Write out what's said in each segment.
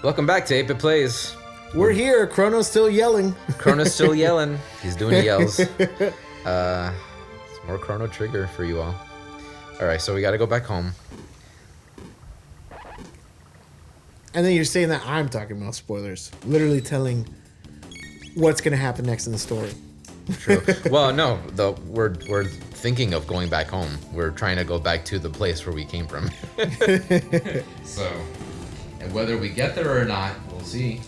Welcome back to 8-Bit Plays. We're here. Chrono's still yelling. Chrono's still yelling. He's doing yells. It's more Chrono Trigger for you all. Alright, so we gotta go back home. And then you're saying that I'm talking about spoilers. Literally telling what's going to happen next in the story. True. Well, no, we're thinking of going back home. We're trying to go back to the place where we came from. So, and whether we get there or not, we'll see.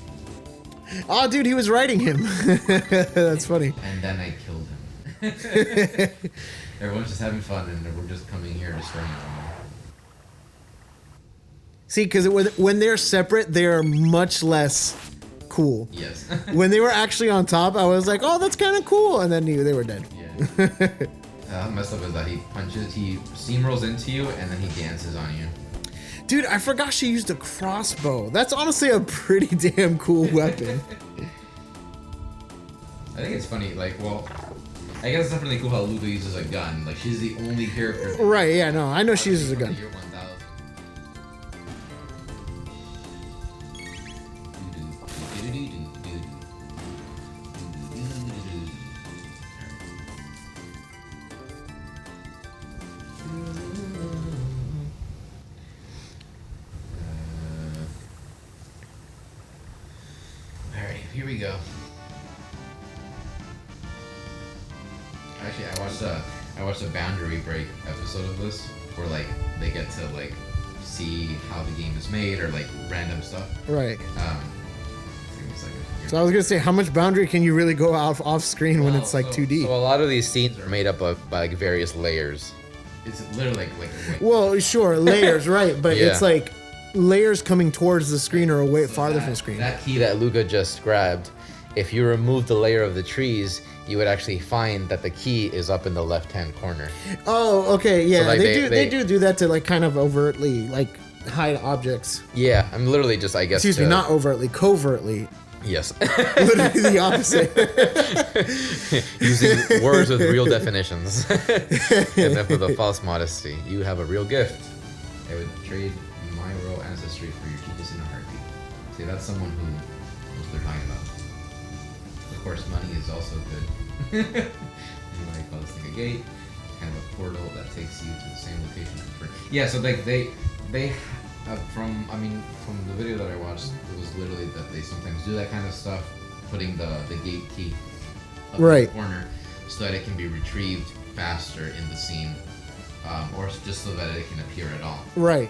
Oh, dude, he was writing him. That's funny. And then I killed him. Everyone's just having fun, and we're just coming here destroying everyone. See, because when they're separate, they're much less cool. Yes. When they were actually on top, I was like, oh, that's kind of cool. And then they were dead. Yeah. Messed up is that he steamrolls into you, and then he dances on you. Dude, I forgot she used a crossbow. That's honestly a pretty damn cool weapon. I think it's funny, like, well, I guess it's definitely cool how Luca uses a gun. Like, she's the only character. Right, yeah, no, I know she uses a gun. Year 1000. Alright, here we go. Actually, I watched a boundary break episode of this where like they get to like see how the game is made or like random stuff. Right. Give me a second. So I was gonna say, how much boundary can you really go off screen when it's like 2D? So a lot of these scenes are made up of by like various layers. It's literally like well, sure, layers, right? But Yeah. it's like layers coming towards the screen or away farther from the screen. That key that Luca just grabbed, if you remove the layer of the trees, you would actually find that the key is up in the left-hand corner. Oh, okay, yeah. So, like, they do that to like kind of overtly like hide objects. Yeah, I'm literally just, I guess. Excuse me, not overtly, covertly. Yes. Literally the opposite. Using words with real definitions. Enough with a false modesty. You have a real gift. I would trade my royal ancestry for your genius in a heartbeat. See, that's someone who knows what they're talking about. Of course, money is also good. You might call this thing a gate, kind of a portal that takes you to the same location. Yeah, so like they from the video that I watched, it was literally that they sometimes do that kind of stuff, putting the gate key up in the corner so that it can be retrieved faster in the scene, or just so that it can appear at all. Right.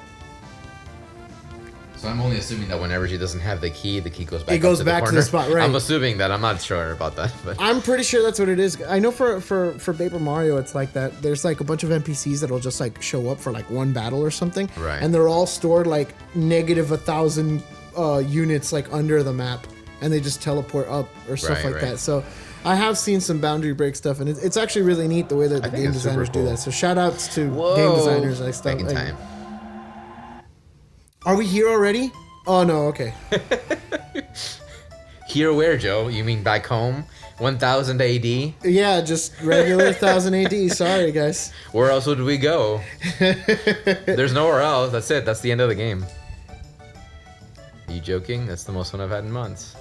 So I'm only assuming that whenever she doesn't have the key goes back. It goes back to the spot, right? I'm assuming that. I'm not sure about that, but I'm pretty sure that's what it is. I know for Paper Mario, it's like that. There's like a bunch of NPCs that'll just like show up for like one battle or something, right? And they're all stored like -1,000 units like under the map, and they just teleport up or stuff like that. So I have seen some boundary break stuff, and it's actually really neat the way that the game designers do that. So shout outs to game designers. Back in time. Are we here already? Oh no, okay. Here where, Joe? You mean back home? 1000 AD? Yeah, just regular 1000 AD. Sorry, guys. Where else would we go? There's nowhere else. That's it. That's the end of the game. Are you joking? That's the most fun I've had in months.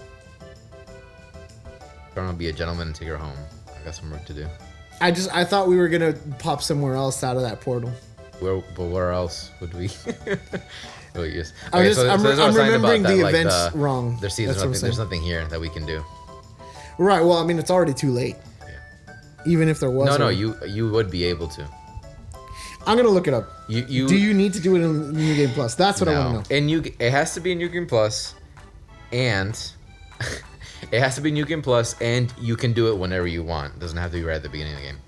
I'm gonna be a gentleman and take her home. I got some work to do. I thought we were gonna pop somewhere else out of that portal. But where else would we? Oh, yes. I'm remembering the like, events wrong. There's nothing here that we can do. Right. Well, I mean, it's already too late. Yeah. Even if there was. No, you would be able to. I'm gonna look it up. Do you need to do it in New Game Plus? That's what I want to know. It has to be in New Game Plus, and it has to be New Game Plus, and you can do it whenever you want. It doesn't have to be right at the beginning of the game.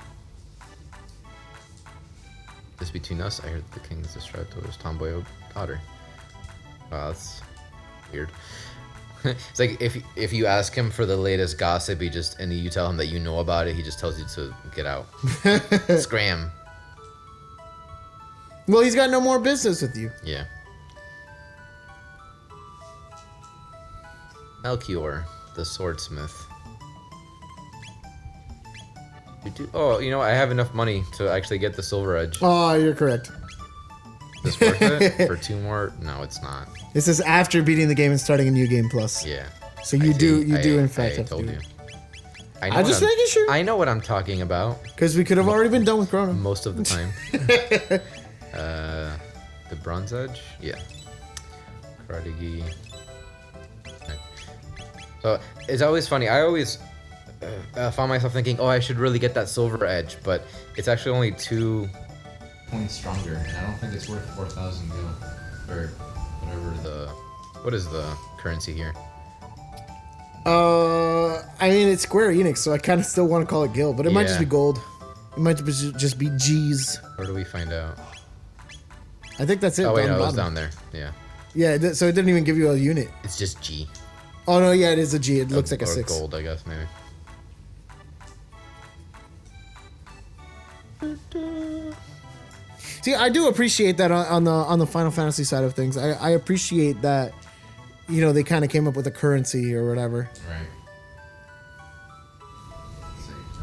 This between us, I heard that the king is distraught over his tomboy daughter. Wow, that's weird. It's like if you ask him for the latest gossip, and you tell him that you know about it, he just tells you to get out. Scram. Well, he's got no more business with you. Yeah. Melchior, the swordsmith. Oh, you know, I have enough money to actually get the silver edge. Oh, you're correct. this worth it for 2 more? No, it's not. This is after beating the game and starting a new game plus. Yeah. So you do in fact have to do it. I'm just making sure. I know what I'm talking about. Because we could have already been done with Chrono. Most of the time. The Bronze Edge? Yeah. Karategi. So it's always funny. I always found myself thinking, oh, I should really get that Silver Edge, but it's actually only 2 points stronger, and I don't think it's worth 4,000 gil or whatever the. What is the currency here? I mean, it's Square Enix, so I kind of still want to call it gil, but it might just be gold. It might just be G's. Where do we find out? I think that's it. Oh wait, no, it was down there. Yeah. Yeah, so it didn't even give you a unit. It's just G. Oh no, yeah, it is a G. It looks like a 6. Gold, I guess maybe. See, I do appreciate that on the Final Fantasy side of things. I appreciate that, you know, they kind of came up with a currency or whatever. Right.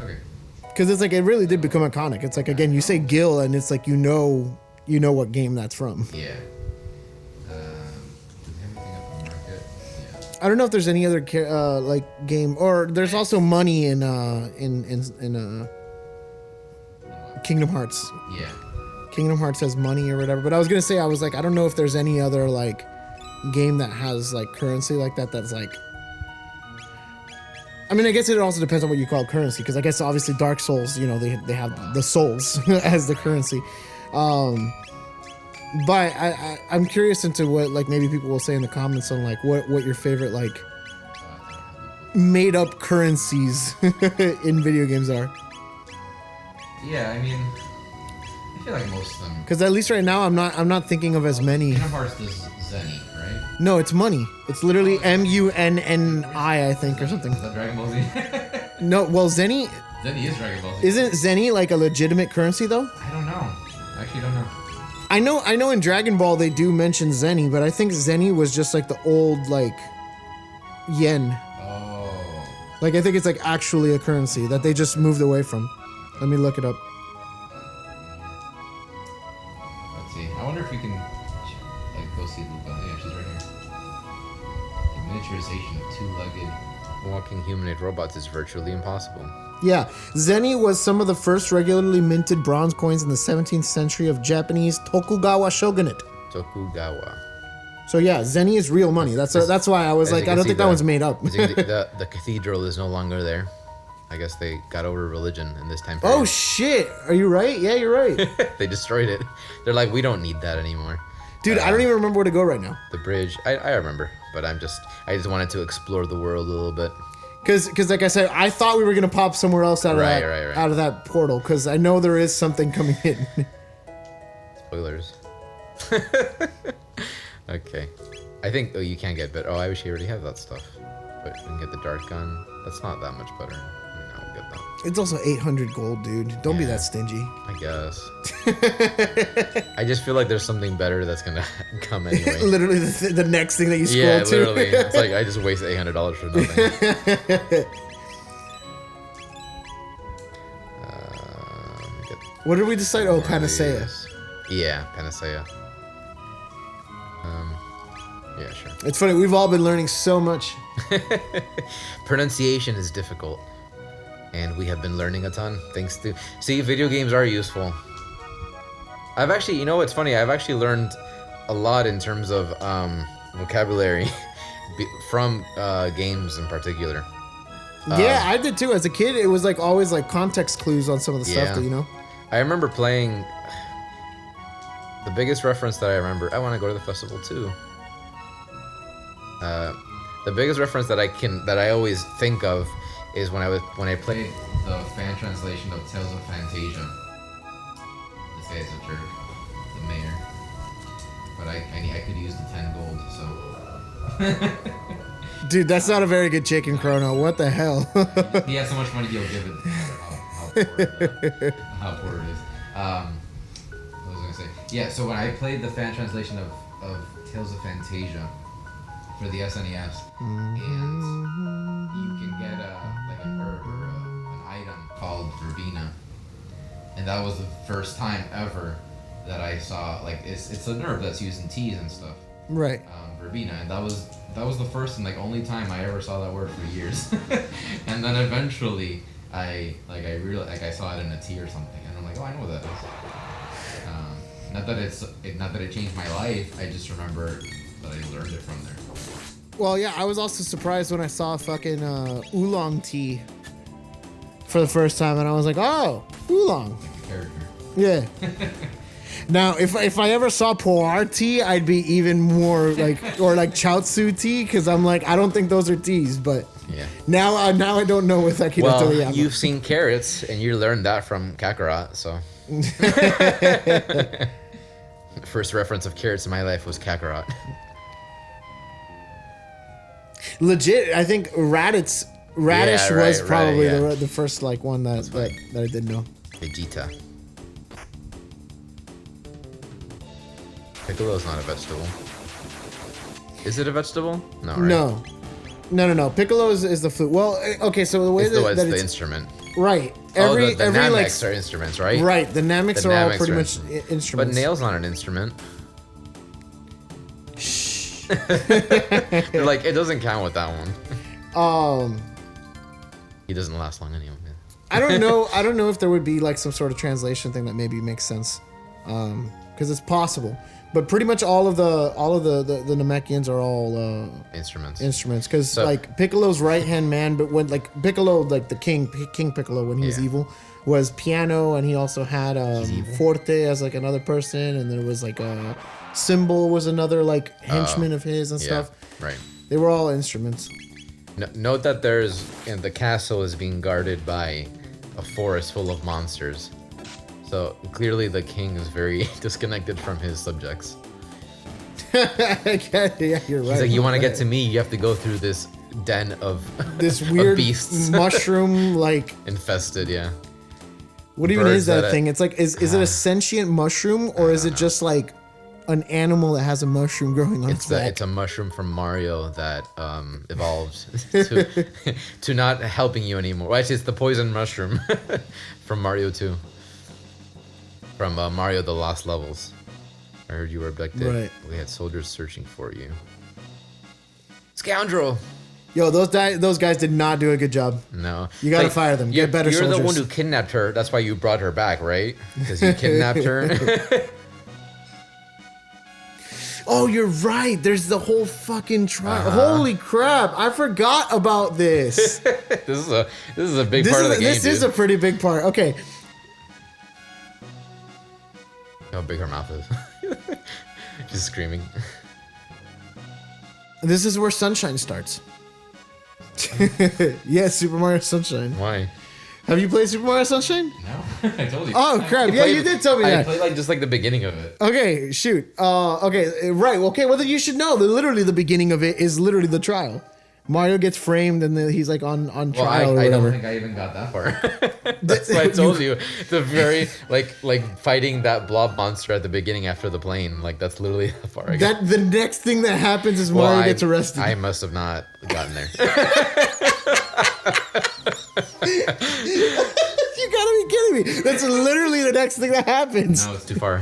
Okay. Because it's like it really did become iconic. It's like, again, you say gil and it's like you know what game that's from. Yeah. I don't know if there's any other like game, or there's also money in Kingdom Hearts. Yeah. Kingdom Hearts has money or whatever. But I was gonna say, I was like, I don't know if there's any other like game that has like currency like that. That's like, I mean, I guess it also depends on what you call currency. Because I guess obviously Dark Souls, you know, they have the souls as the currency. But I'm curious into what like maybe people will say in the comments on like what your favorite like made up currencies in video games are. Yeah, I mean, I feel like most of them. Because at least right now I'm not thinking of as many. Kingdom Hearts does Zenny, right? No, it's money. It's literally MUNNI, I think, or something. Is that Dragon Ball Z? No, well Zenny. Zenny is Dragon Ball Z. Isn't Zenny like a legitimate currency though? I don't know. I actually don't know. I know in Dragon Ball they do mention Zenny, but I think Zenny was just like the old like yen. Oh. Like I think it's like actually a currency that they just moved away from. Let me look it up. Let's see. I wonder if we can like go see Luca. Yeah, she's right here. The miniaturization of 2-legged walking humanoid robots is virtually impossible. Yeah, Zenny was some of the first regularly minted bronze coins in the 17th century of Japanese Tokugawa shogunate. Tokugawa. So yeah, Zenny is real money. That's why I was like, I don't think that one's made up. The cathedral is no longer there. I guess they got over religion in this time period. Oh shit! Are you right? Yeah, you're right. They destroyed it. They're like, we don't need that anymore. Dude, I don't even remember where to go right now. The bridge. I remember, but I just wanted to explore the world a little bit. Because like I said, I thought we were gonna pop somewhere else out of out of that portal. Because I know there is something coming in. Spoilers. Okay. I think you can't get bit. Oh, I wish you already have that stuff. But you can get the dart gun. That's not that much better. No, we'll get that. It's also 800 gold, dude. Don't be that stingy. I guess. I just feel like there's something better that's gonna come anyway. Literally the next thing that you scroll to. Yeah, literally. It's like I just wasted $800 for nothing. What did we decide? Oh, Panacea. Yeah, Panacea. Yeah, sure. It's funny, we've all been learning so much. Pronunciation is difficult. And we have been learning a ton, thanks to... See, video games are useful. I've actually, you know what's funny? I've actually learned a lot in terms of vocabulary from games in particular. Yeah, I did too. As a kid, it was like always like context clues on some of the stuff that, you know? I remember playing... The biggest reference that I remember... I want to go to the festival too. The biggest reference that I always think of is when I played the fan translation of Tales of Fantasia. This guy's a jerk, the mayor. But I could use the 10 gold, so. Dude, that's not a very good chicken, Chrono. What the hell? He has so much money he'll give it. How poor it is. What was I gonna say? Yeah, so when I played the fan translation of Tales of Fantasia for the SNES, and you can get like an herb or an item called verbena, and that was the first time ever that I saw, like it's a nerve that's used in T's and stuff. Right. Verbena, and that was the first and like only time I ever saw that word for years. And then eventually I saw it in a T or something, and I'm like, oh, I know what that is. Not that it changed my life. I just remember that I learned it from there. Well, yeah, I was also surprised when I saw fucking oolong tea for the first time, and I was like, oh, oolong. Like a character. Yeah. Now, if I ever saw pu'er tea, I'd be even more like, or like chaozu tea, because I'm like, I don't think those are teas, but yeah. Now I don't know with Akira Toriyama. Well, you've seen carrots, and you learned that from Kakarot, so. First reference of carrots in my life was Kakarot. Legit, I think radish was probably the first like one that I didn't know. Vegeta. Piccolo is not a vegetable. Is it a vegetable? No, right? No. Piccolo is the flute. Well, okay, so the way it's the instrument. Right. The Nameks are instruments, right? Right. The Nameks are all pretty much instruments. But nail's not an instrument. Shh. They're like, it doesn't count with that one. He doesn't last long anyway. I don't know if there would be like some sort of translation thing that maybe makes sense. Because it's possible. But pretty much all of the Namekians are all instruments. Because like Piccolo's right hand man, but when like Piccolo, like the King Piccolo when he was evil, was piano, and he also had forte as like another person, and there was like a cymbal was another like henchman of his and stuff. Right. They were all instruments. Note that the castle is being guarded by a forest full of monsters. So clearly the king is very disconnected from his subjects. Yeah, you're right. He's like, you want to get to me, you have to go through this den of this weird beasts. Mushroom like infested, yeah. What even is that thing? It's like is it a sentient mushroom, or is it just like an animal that has a mushroom growing on its back? It's a mushroom from Mario that evolved to not helping you anymore. Well, actually, it's the poison mushroom from Mario 2. From Mario the Lost Levels. I heard you were abducted. Right. We had soldiers searching for you. Scoundrel! Yo, those guys did not do a good job. No. You gotta fire them. Get better soldiers. You're the one who kidnapped her. That's why you brought her back, right? Because you kidnapped her. Oh, you're right. There's the whole fucking trial. Holy crap! I forgot about this. This is a big part of the game. This is a pretty big part. Okay. How big her mouth is. Just screaming. This is where Sunshine starts. Yeah, Super Mario Sunshine. Why? Have you played Super Mario Sunshine? No, I told you. Oh crap! Yeah, you did tell me that. I played just like the beginning of it. Okay, shoot. Okay, right. Okay, well then you should know that literally the beginning of it is literally the trial. Mario gets framed and then he's like on trial or whatever. I don't think I even got that far. That's why I told you. The very like fighting that blob monster at the beginning after the plane. Like that's literally how far I got. The next thing that happens is Mario gets arrested. I must have not gotten there. You gotta be kidding me. That's literally the next thing that happens. No, it's too far.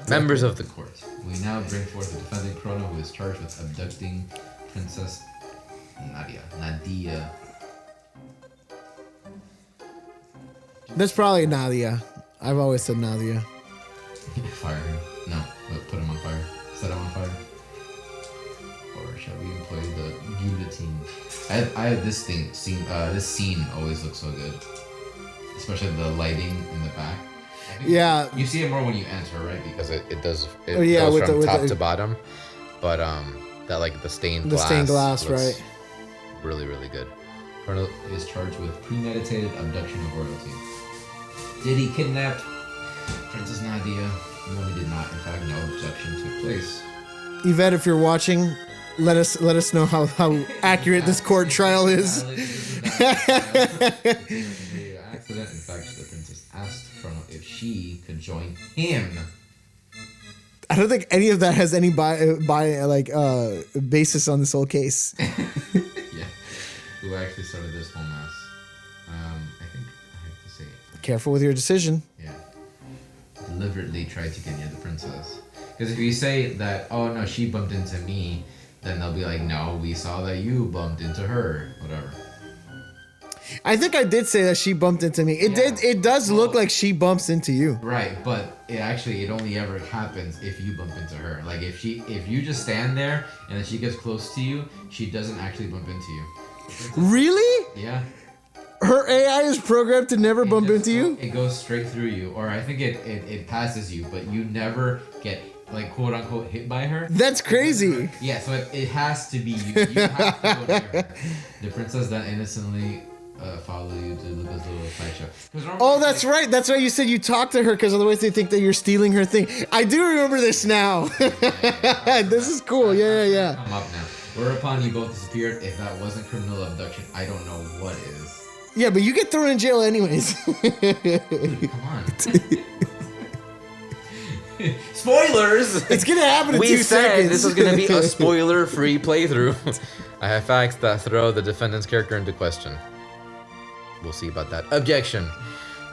Members of the court. We now bring forth the defendant Chrono, who is charged with abducting Princess Nadia. That's probably Nadia. I've always said Nadia. Fire him. No, put him on fire. Set him on fire. Or shall we employ the guillotine? I have this scene. This scene always looks so good, especially the lighting in the back. Yeah, you see it more when you enter, right? Because it goes from top to bottom. But that like the stained glass, right? Really, really good. Chrono is charged with premeditated abduction of royalty. Did he kidnap Princess Nadia? No, he did not. In fact, no abduction took place. Yvette, if you're watching, let us know how accurate this court trial is. Accident. In fact, the princess asked Chrono if she could join him. I don't think any of that has any basis on this whole case. Yeah. Who actually started this whole mess? I think I have to say careful with your decision. Yeah. Deliberately try to get near the princess. Because if you say that, oh no, she bumped into me, then they'll be like, no, we saw that you bumped into her, whatever. I think I did say that she bumped into me. It does look like she bumps into you. Right, but it only ever happens if you bump into her. Like if you just stand there and then she gets close to you, she doesn't actually bump into you. Really? Yeah. Her AI is programmed to never bump into you? It goes straight through you, or I think it passes you, but you never get like quote unquote hit by her. That's crazy. Yeah, so it has to be you. You have to go near her. The princess that innocently follow you to Luca's little sideshow. Oh, that's right. That's why you said you talk to her, because otherwise they think that you're stealing her thing. I do remember this now. This is cool. Yeah. Come up now. Whereupon you both disappeared. If that wasn't criminal abduction, I don't know what is. Yeah, but you get thrown in jail anyways. Dude, come on. Spoilers! It's gonna happen in 2 seconds. We said this was gonna be a spoiler-free playthrough. I have facts that throw the defendant's character into question. We'll see about that. Objection.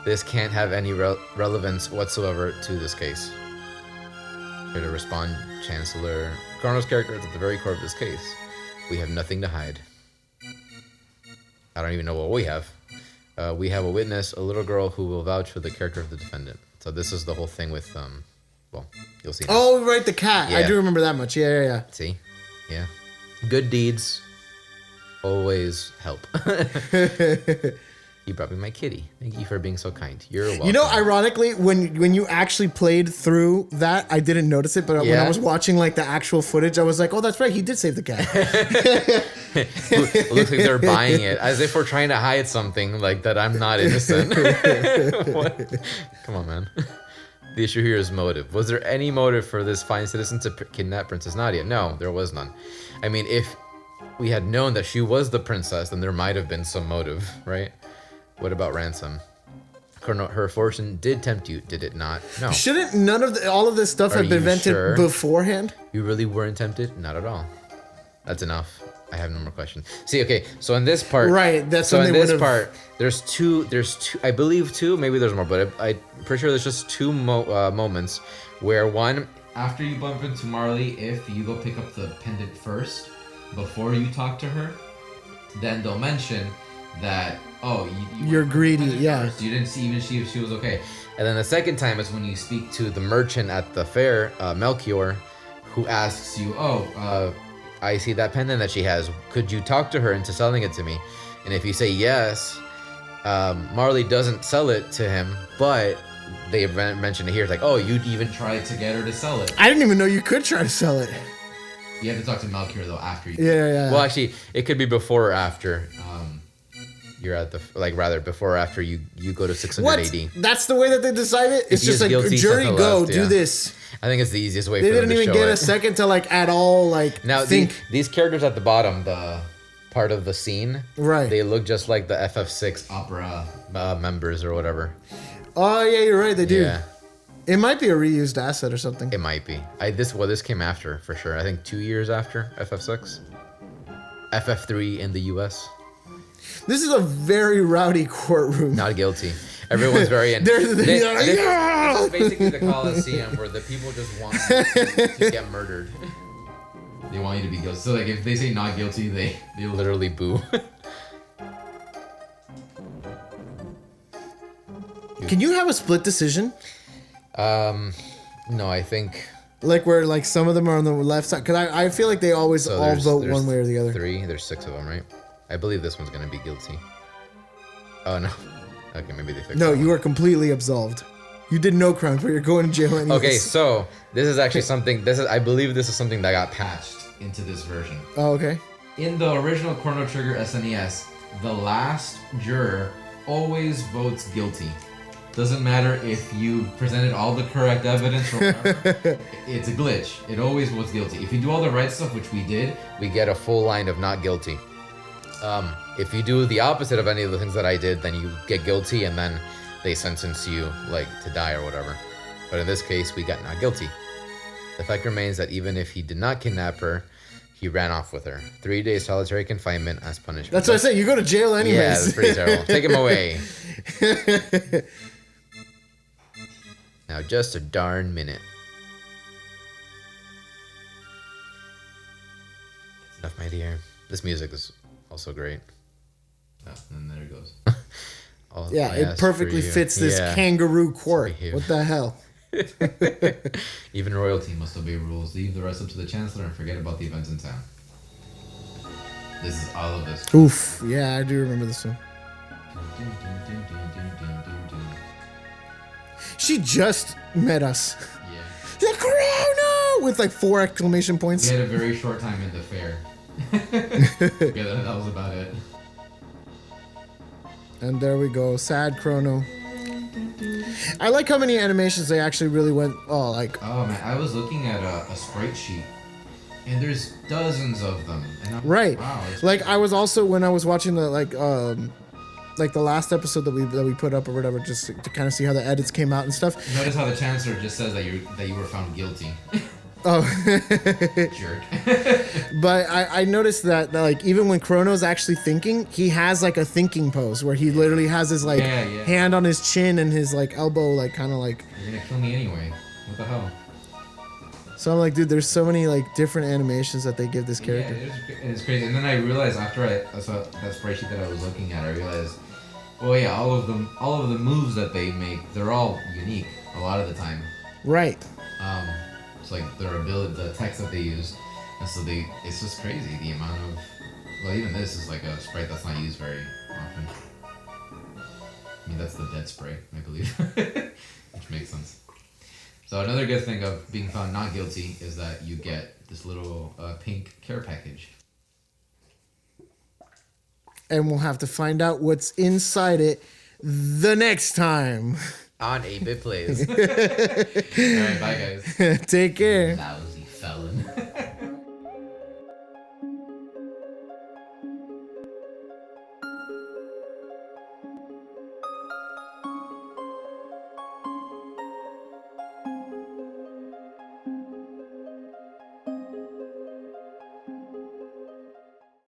This can't have any relevance whatsoever to this case. Here to respond, Chancellor. Chrono's character is at the very core of this case. We have nothing to hide. I don't even know what we have. We have a witness, a little girl who will vouch for the character of the defendant. So this is the whole thing with, well, you'll see. Oh, right, the cat. Yeah. I do remember that much. Yeah. See? Yeah. Good deeds always help. You brought me my kitty. Thank you for being so kind. You're welcome. You know, ironically, when you actually played through that, I didn't notice it, but when I was watching like the actual footage, I was like, oh, that's right, he did save the cat. It looks like they're buying it, as if we're trying to hide something, like that I'm not innocent. What? Come on, man. The issue here is motive. Was there any motive for this fine citizen to kidnap Princess Nadia? No, there was none. I mean, if we had known that she was the princess, then there might have been some motive, right? What about ransom? Her fortune did tempt you, did it not? No. Shouldn't none of all of this stuff have been invented beforehand? You really weren't tempted? Not at all. That's enough. I have no more questions. See, okay, so in this part, right? That's so when in they this part. There's two. I believe two. Maybe there's more, but I'm pretty sure there's just two moments where one, after you bump into Marley, if you go pick up the pendant first before you talk to her, then they'll mention that. Oh, you're greedy, yeah. First. You didn't see if she was okay. And then the second time is when you speak to the merchant at the fair, Melchior, who asks you, I see that pendant that she has. Could you talk to her into selling it to me? And if you say yes, Marley doesn't sell it to him, but they mentioned it here. It's like, oh, you'd even tried to get her to sell it. I didn't even know you could try to sell it. You have to talk to Melchior, though, after you. Yeah. Well, actually, it could be before or after. You're at the before or after you go to 680. What? That's the way that they decided? It's just like, jury, go, do this. I think it's the easiest way for them to show it. They didn't even get a second to like at all like now, think. These characters at the bottom, the part of the scene, right? They look just like the FF6 opera members or whatever. Oh yeah, you're right. They do. Yeah. It might be a reused asset or something. It might be. This came after for sure. I think 2 years after FF6, FF3 in the US. This is a very rowdy courtroom. Not guilty. Everyone's very... This is basically the Coliseum where the people just want to get murdered. They want you to be guilty. So like if they say not guilty, they literally boo. Can you have a split decision? No, I think... Like where like some of them are on the left side? Because I feel like they always all vote one way or the other. There's 6 of them, right? I believe this one's gonna be guilty. Oh no. Okay, maybe they fixed it. No, you are completely absolved. You did no crimes, but you're going to jail anyways. Okay, so this is actually something. I believe this is something that got patched into this version. Oh, okay. In the original Chrono Trigger SNES, the last juror always votes guilty. Doesn't matter if you presented all the correct evidence or whatever. It's a glitch. It always votes guilty. If you do all the right stuff, which we did, we get a full line of not guilty. If you do the opposite of any of the things that I did, then you get guilty and then they sentence you like to die or whatever. But in this case, we got not guilty. The fact remains that even if he did not kidnap her, He ran off with her. 3 days solitary confinement as punishment. That's what I said. You go to jail anyways. Yeah, that's pretty terrible. Take him away. Now, just a darn minute. Enough, my dear. This music is also great. Oh, and there it goes. Yeah, it perfectly fits this kangaroo court. What the hell? Even royalty must obey rules. Leave the rest up to the chancellor and forget about the events in town. This is all of this. Oof. Yeah, I do remember this one. She just met us. Yeah. She's like, Chrono! With like 4 exclamation points. We had a very short time in the fair. Yeah, that was about it. And there we go. Sad Chrono. I like how many animations they actually really went. Oh man, I was looking at a sprite sheet, and there's dozens of them. And right. Wow. Like I was also when I was watching the like the last episode that we put up or whatever, just to kind of see how the edits came out and stuff. Notice how the chancellor just says that you were found guilty. Oh, jerk. But I noticed that like even when Chrono's actually thinking, he has like a thinking pose where he literally has his like hand on his chin and his like elbow like kind of like. You're gonna kill me anyway. What the hell? So I'm like, dude, there's so many like different animations that they give this character. Yeah, it's crazy. And then I realized after I saw that spreadsheet that I was looking at, I realized, well, yeah, all of the moves that they make, they're all unique a lot of the time. Right. It's like their ability, the text that they use, and so it's just crazy the amount of. Well, even this is like a sprite that's not used very often. I mean, that's the dead spray, I believe, which makes sense. So another good thing of being found not guilty is that you get this little pink care package. And we'll have to find out what's inside it the next time. On 8-Bit Plays. All right, bye guys. Take care. That was